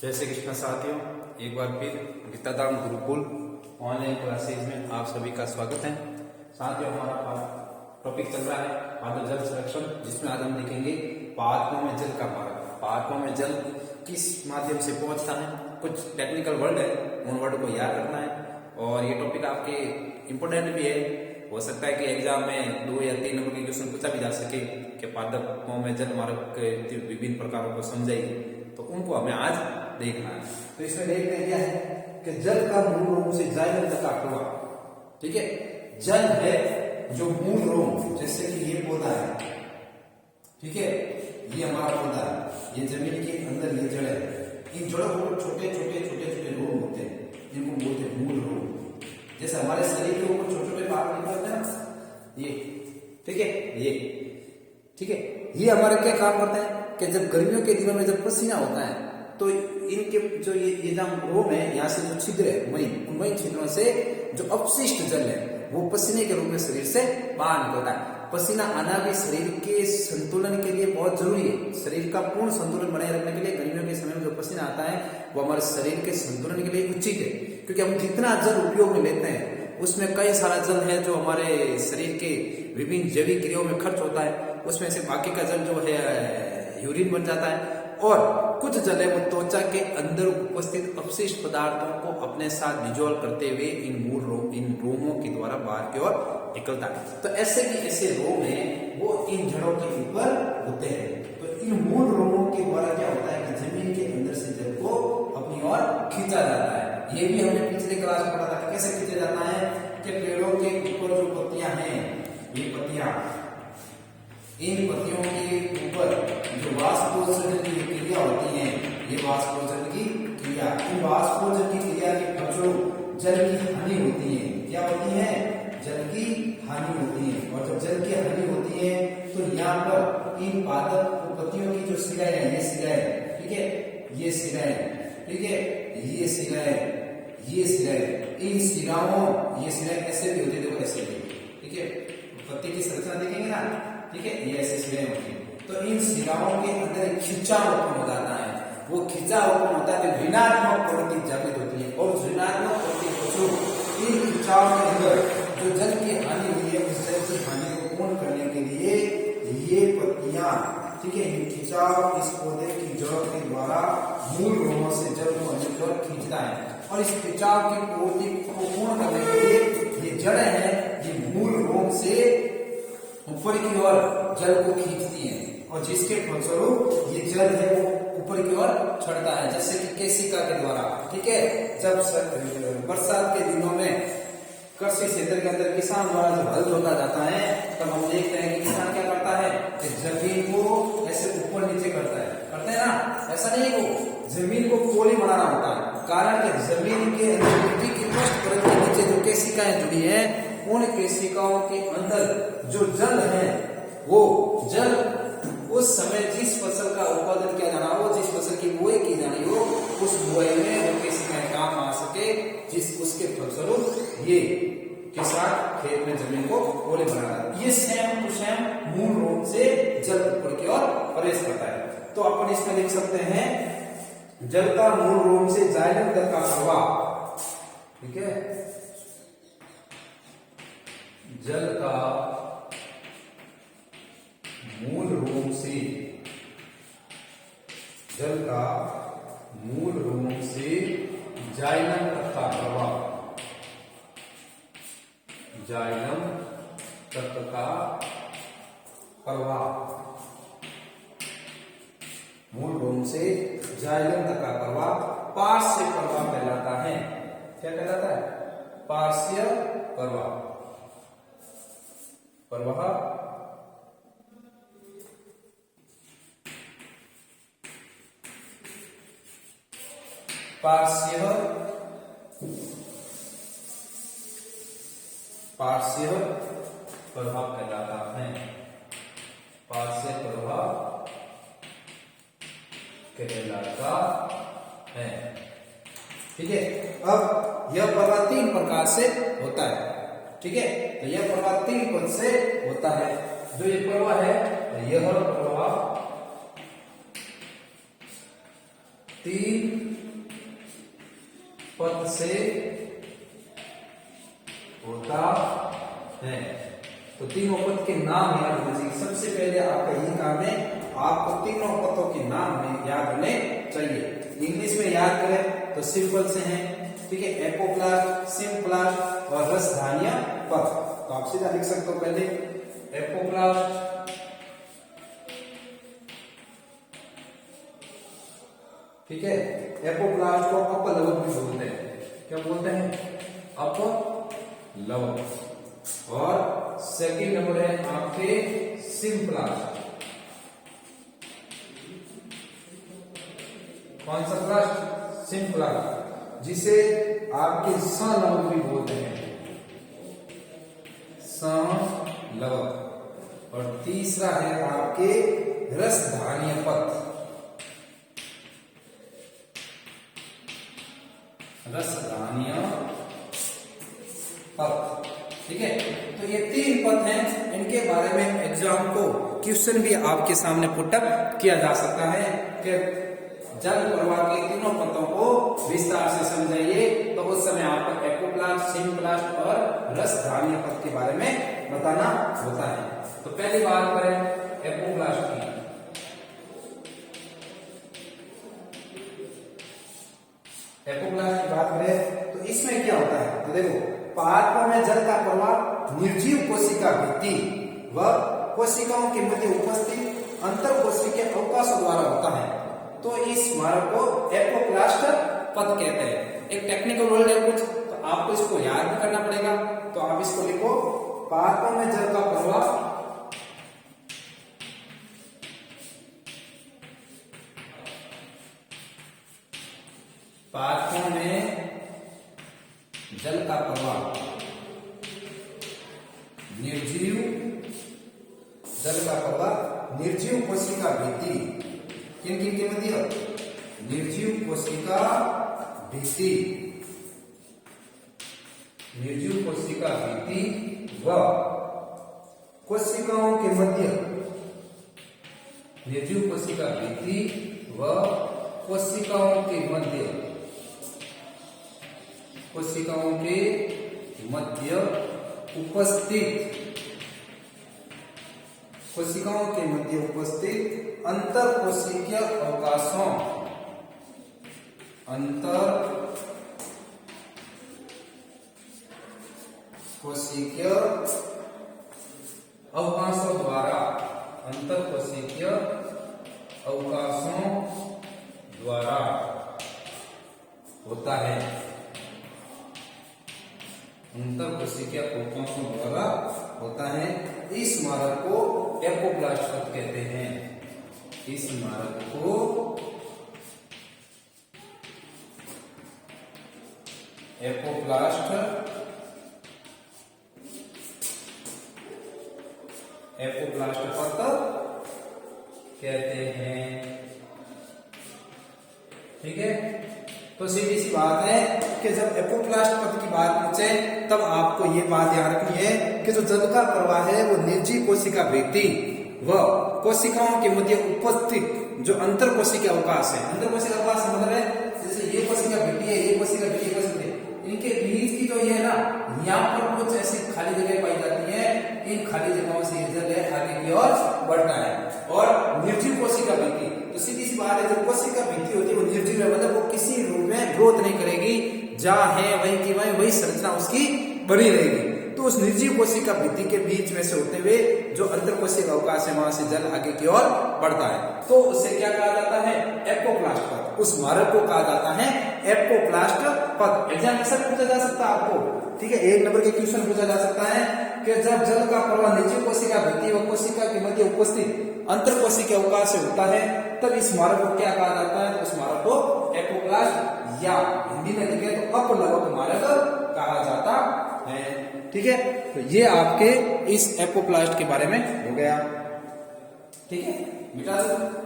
जय श्री कृष्ण साथियों, एक बार फिर गीताधाम गुरुकुल ऑनलाइन क्लासेज में आप सभी का स्वागत है। साथियों, हमारा टॉपिक चल रहा है पादप जल संरक्षण, जिसमें आज हम देखेंगे पादपों में जल का मार्ग। पादपों में जल किस माध्यम से पहुंचता है, कुछ टेक्निकल वर्ड है, उन वर्ड को याद रखना है। और ये टॉपिक आपके इम्पोर्टेंट भी है। हो सकता है कि एग्जाम में 2 या 3 नंबर के क्वेश्चन पूछा भी जा सके कि पादपों में जल मार्ग के विभिन्न प्रकारों को समझाइए, तो उनको हमें आज देखना है। तो इसमें देखते हैं क्या है कि जल का मूल रोम से जाइलम तक का प्रवाह। ठीक है, जल है जो मूल रोम, जैसे कि ये पौधा है, ठीक है, ये हमारा पौधा है, ये जमीन के अंदर ये जड़ है। इन जड़ों को छोटे छोटे छोटे छोटे रोम होते हैं, जिनको बोलते हैं मूल रोम। जैसे हमारे शरीर के ऊपर छोटे छोटे बाल निकलते हैं ना, ये, ठीक है, ये, ठीक है, ये हमारे क्या काम करते हैं कि जब गर्मियों के दिनों में जब पसीना होता है तो इनके जो ये जहाँ रोम है, यहाँ से जो छिद्र है उन छिद्रों से जो अपशिष्ट जल है वो पसीने के रूप में शरीर से बाहर निकलता है। पसीना आना भी शरीर के संतुलन के लिए बहुत जरूरी है। शरीर का पूर्ण संतुलन बनाए रखने के लिए गर्मियों के समय में जो पसीना आता है वो हमारे शरीर के संतुलन के लिए उचित है, क्योंकि हम जितना जल उपयोग में लेते हैं उसमें कई सारा जल है जो हमारे शरीर के विभिन्न जैविक क्रियाओं में खर्च होता है। उसमें से बाकी का जल जो है यूरिन बन जाता है, और कुछ जल है वो त्वचा के अंदर उपस्थित अपशिष्ट पदार्थों को अपने साथ डिजोल्व करते हुए इन रोमों के द्वारा बाहर की ओर निकलता है। तो ऐसे की ऐसे रोम है वो इन जड़ों के ऊपर होते हैं। तो इन मूल रोमों के द्वारा क्या होता है कि जमीन के अंदर से जल को अपनी ओर खींचा जाता है। ये भी हमने पिछले क्लास में पढ़ा था कैसे खींचा जाता है कि पेड़ों के ऊपर जो पत्तियां हैं, ये पत्तियां, इन पत्तियों के ऊपर जो वाष्पोत्सर्जन की क्रिया होती है, ये वाष्पोत्सर्जन की क्रिया, इन वाष्पोत्सर्जन की क्रिया के फलस्वरूप जल की हानि होती है। क्या होती है? जल की हानि होती है। और जब जल की हानि होती है तो यहाँ पर इन पादप पत्तियों की जो सिराएं है, ये सिराएं, ठीक है, ये सिराएं, ठीक है, ये सिराएं, ये सिराएं, इन सिराओं, ये सिराएं ऐसे भी होती है, देखो ऐसे भी, ठीक है, पत्ती की संरचना देखेंगे ना, ठीक है, ये ऐसे सिराएं होती है। तो इन सिराओं के अंदर खिंचाव उत्पन्न हो जाता है। वो खिंचाव उत्पन्न होता है तो ऋणात्मक प्रवृत्ति जागृत होती है, और ऋणात्मक प्रवृत्ति को इन खिंचाव के अंदर जो जल की हानि हुई है, उस जल की हानि को पूर्ण करने के लिए ये पत्तियां, ठीक है, ये खिंचाव इस पौधे की जड़ों के द्वारा मूल रोमों से जल को अंदर की ओर खींचता है। और इस खिंचाव की पूर्ति को पूर्ण करने के लिए ये जड़ें हैं, ये मूल रोम से ऊपर की ओर जल को खींचती है, और जिसके फलस्वरूप ये जल है वो ऊपर की ओर चढ़ता है, जैसे कि केशिका के द्वारा। ठीक है, जब बरसात के दिनों में कृषि क्षेत्र के अंदर किसान द्वारा जो हल जोता जाता है, तब हम देखते हैं कि किसान क्या करता है कि जमीन को ऐसे ऊपर नीचे करता है, करते हैं ना, ऐसा नहीं, वो जमीन को पोली बनाना होता है। कारण कि जमीन के अंदर मिट्टी की पृष्ठ परत के नीचे जो केशिकाएं जुड़ी है, उन केशिकाओं के अंदर जो जल है, वो जल उस समय जिस फसल का उत्पादन किया जाना हो, जिस फसल की बुआई की जानी हो, उस बुआई में वो केशिकाएं काम आ सके, जिस उसके फलस्वरूप ये किसान खेत में जमीन को पोले बना रहा है। ये सेम टू सेम मूल रोम से जल ऊपर की ओर प्रवेश करता है। तो अपन इसमें लिख सकते हैं जल का मूल रोम से जाइलम तक का प्रवाह, ठीक है, जल का मूल रोम से, जल का मूल रोम से जाइलम तक का प्रवाह, जाइलम तक का प्रवाह, मूल रोम से जाइलम तक का प्रवाह पार्श्व प्रवाह कहलाता है। क्या कहलाता है? पार्श्व प्रवाह। प्रवाह पार्श्व प्रभाव कहलाता है। पार्श्व प्रभाव कहलाता है। ठीक है, अब यह प्रवाह 3 प्रकार से होता है। ठीक है, तो यह प्रवाह 3 पद से होता है। जो ये प्रवाह है, यह प्रवाह 3 पद से होता है। तो तीनों पद के नाम याद होने चाहिए। सबसे पहले आपका ये काम है, आपको तीनों पदों के नाम में याद होने चाहिए। इंग्लिश में याद करें तो सिंपल से हैं, ठीक है, एपोप्लास्ट, सिम्प्लास्ट और रसधान्य पद। तो आप सीधा लिख सकते हो पहले एपोप्लास्ट, ठीक है, एपोप्लास्ट को अपलवक भी बोलते हैं। क्या बोलते हैं? अपलवक। और सेकंड नंबर है आपके सिम्प्लास्ट। कौन सा प्लास्ट? सिम्प्लास्ट, जिसे आपके संलवक भी बोलते हैं, संलवक। और तीसरा है आपके रसधान्य पद, रसधान्य पद, ठीक है। तो ये तीन पद हैं, इनके बारे में एग्जाम को क्वेश्चन भी आपके सामने पुटअप किया जा सकता है कि जल प्रवाह के तीनों पदों को विस्तार से समझाइए। तो उस समय आपको एपोप्लास्ट, सिम्प्लास्ट और रसधान्य पद के बारे में बताना होता है। तो पहली बात करें एपोप्लास्ट की। एपोप्लास्ट की बात करें तो इसमें क्या होता है? तो देखो, पात्रों में जल का प्रवाह निर्जीव कोशिका भित्ति व कोशिकाओं के मध्य उपस्थित अंतर कोशिकीय अवकाशों द्वारा होता है। तो इस मार्ग को एपोप्लास्ट पद कहते हैं। एक टेक्निकल वर्ड है कुछ, तो आपको इसको याद भी करना पड़ेगा। तो आप इसको लिखो, पात्रों में जल का प्रवाह पात्रों में जल का प्रवाह निर्जीव, जल का प्रवाह निर्जीव कोशिका भित्ति, किन किन के मध्य? निर्जीव कोशिका भित्ति, निर्जीव कोशिका भित्ति व कोशिकाओं के मध्य, निर्जीव कोशिका भित्ति व कोशिकाओं के मध्य, कोशिकाओं के मध्य उपस्थित, कोशिकाओं के मध्य उपस्थित अंतर कोशिकीय अवकाशों, अंतर कोशिकीय अवकाशों द्वारा, अंतर कोशिकीय अवकाशों द्वारा होता है, अंतर कोशिकीय अवकाशों द्वारा होता है। इस मार्ग को एपोप्लास्ट पद कहते हैं। इस मार्ग को एपोप्लास्ट पद कहते हैं, ठीक है। तो सीधी सी बात है कि जब एपोप्लास्ट पद की बात पूछे तब आपको ये बात याद रखनी है कि जो जल का प्रवाह है वो निर्जीव कोशिका भित्ति व कोशिकाओं के मध्य उपस्थित जो अंतर कोशिकीय अवकाश है, अंतर कोशिकीय अवकाश मतलब है जैसे ये कोशिका भित्ति है, ये कोशिका भित्ति, ये कोशिका, इनके बीच की जो ये ना, यहाँ पर कुछ ऐसी खाली जगह पाई जाती है, इन खाली जगहों से जल है आगे की ओर बढ़ता है। और निर्जीव कोशिका भित्ति, तो सीधी सी बात है, जब कोशिका भित्ति होती है वो निर्जीव है, मतलब वो किसी रूप में ग्रोथ नहीं करेगी, जहां है वही की वही संरचना उसकी बनी रहेगी। तो उस निर्जीव कोशिका भित्ति के बीच में से होते हुए जो अंतर कोशिकीय अवकाश है वहां से जल आगे की ओर बढ़ता है। तो उसे क्या कहा जाता है? एपोप्लास्ट पद। उस मार्ग को कहा जाता है एपोप्लास्ट पद। एग्जामिनेशन पूछा जा सकता है आपको, ठीक है, 1 नंबर के क्वेश्चन पूछा जा सकता है कि जब जल का प्रवाह निर्जीव कोशिका भित्ति व कोशिका के मध्य उपस्थित अंतर कोशिकीय अवकाश से होता है तब इस मार्ग को क्या कहा जाता है? उस मार्ग को एपोप्लास्ट या हिंदी में लिखे तो अपलवक मार्ग कहा जाता है, ठीक है। तो ये आपके इस एपोप्लास्ट के बारे में हो गया, ठीक है बेटा।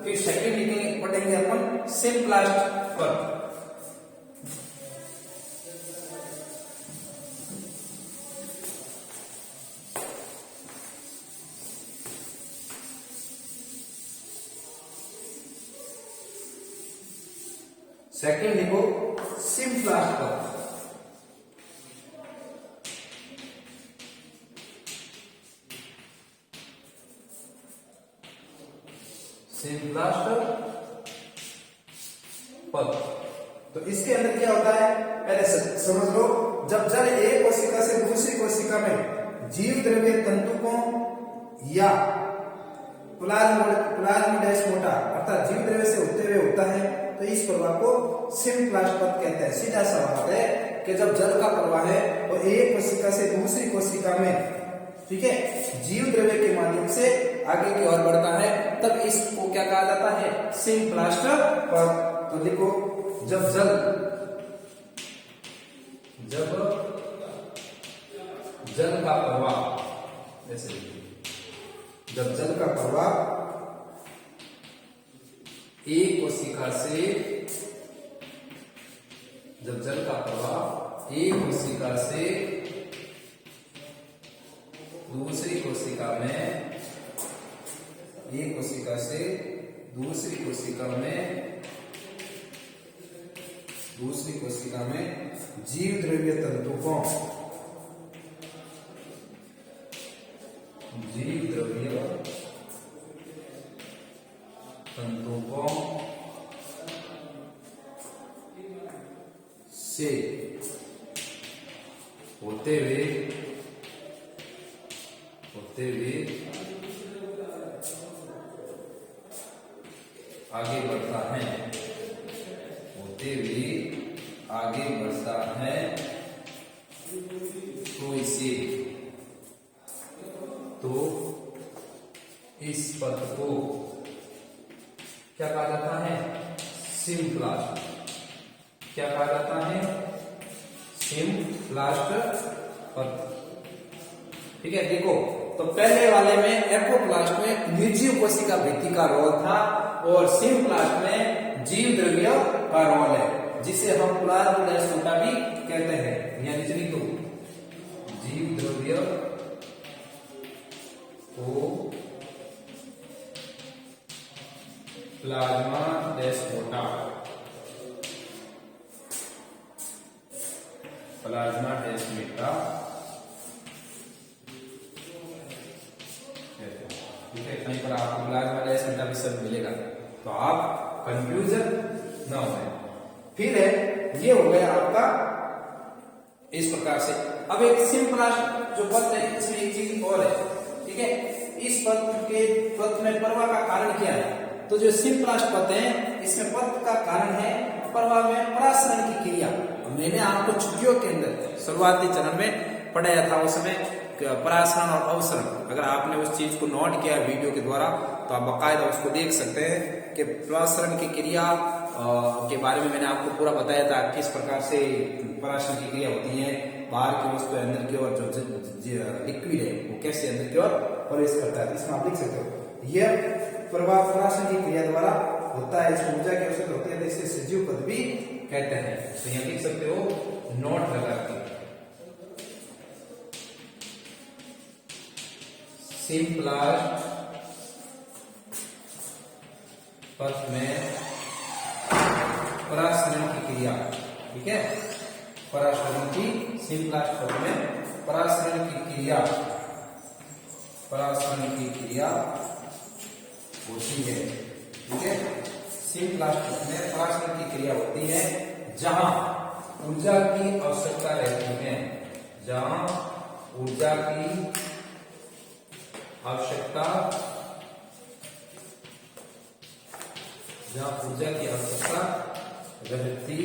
फिर सेकंड लिखेंगे, पढ़ेंगे अपन सिम्प्लास्ट पर। सेकंड लिखो सिम्प्लास्ट पद। सिम्प्लास्ट पद। तो इसके अंदर क्या होता है पहले समझ लो। जब जल एक कोशिका से दूसरी कोशिका में जीव द्रव्य तंतुकों या प्लाज्मोडेस्माटा अर्थात जीव द्रव्य से होते हुए होता है तो इस प्रवाह को सिम्प्लास्ट पद कहते हैं। सीधा सा बात है कि जब जल का प्रवाह है वो एक कोशिका से दूसरी कोशिका में, ठीक है, जीव द्रव्य के माध्यम से आगे की ओर बढ़ता है तब इसको क्या कहा जाता है, सिम्प्लास्ट पद। तो देखो जब जल का प्रवाह, जैसे जब जल का प्रवाह एक कोशिका से, जब जल का प्रवाह एक कोशिका से दूसरी कोशिका में, एक कोशिका से दूसरी कोशिका में, दूसरी कोशिका में जीव द्रव्य तंतुकों, जीव द्रव्य तंतुकों से होते हुए आगे बढ़ता है, होते हुए आगे बढ़ता है तो इसे, तो इस पद को क्या कहा जाता है, सिम्प्लास्ट। क्या कहा जाता है, सिम्प्लास्ट पद। ठीक है, देखो तो पहले वाले में एपोप्लास्ट में निर्जीव कोशिका भित्ति का रोल था और सिम्प्लास्ट में जीव द्रव्य का रोल है, जिसे हम प्लाज्मोडेस्माटा भी कहते हैं। यानी चलिए तो जीव द्रव्य को प्लाज्मोडेस्माटा, प्लाज्मोडेस्माटा, ठीक है। कहीं पर आपको प्लाज्मोडेस्माटा भी शब्द मिलेगा तो आप कंफ्यूजन ना हो। फिर है ये हो गया आपका इस प्रकार से। अब एक सिम्प्लास्ट जो पद है इसमें एक चीज और है, ठीक है। इस पद में प्रवाह का कारण क्या है, तो जो सिम्प्लास्ट पद है इसमें पद का कारण है प्रवाह में परासरण की क्रिया। मैंने आपको छुट्टियों के अंदर शुरुआती चरण में पढ़ाया था उस समय परासरण और अवसरण। अगर आपने उस चीज को नोट किया वीडियो के द्वारा तो आप बाकायदा उसको देख सकते हैं कि परासरण की क्रिया के बारे में मैंने आपको पूरा बताया था, किस प्रकार से परासरण की क्रिया होती है, बाहर की वस्तु अंदर की ओर जो लिक्विड है वो कैसे अंदर की ओर प्रवेश करता है। इसमें आप देख सकते हो यह प्रवाह परासरण की क्रिया द्वारा होता है, इसमें ऊर्जा की आवश्यकता होती है, इसे सजीव पद भी कहते हैं। तो यहाँ देख सकते हो नोट लगा के सिम्प्लास्ट पद में परासरण की क्रिया, ठीक है, परासरण की, सिम्प्लास्ट पद में परासरण की क्रिया, परासरण की क्रिया होती है, ठीक है। सिम्प्लास्ट पद में परासरण की क्रिया होती है जहां ऊर्जा की आवश्यकता रहती है, जहां ऊर्जा की आवश्यकता, जहां ऊर्जा की आवश्यकता रहती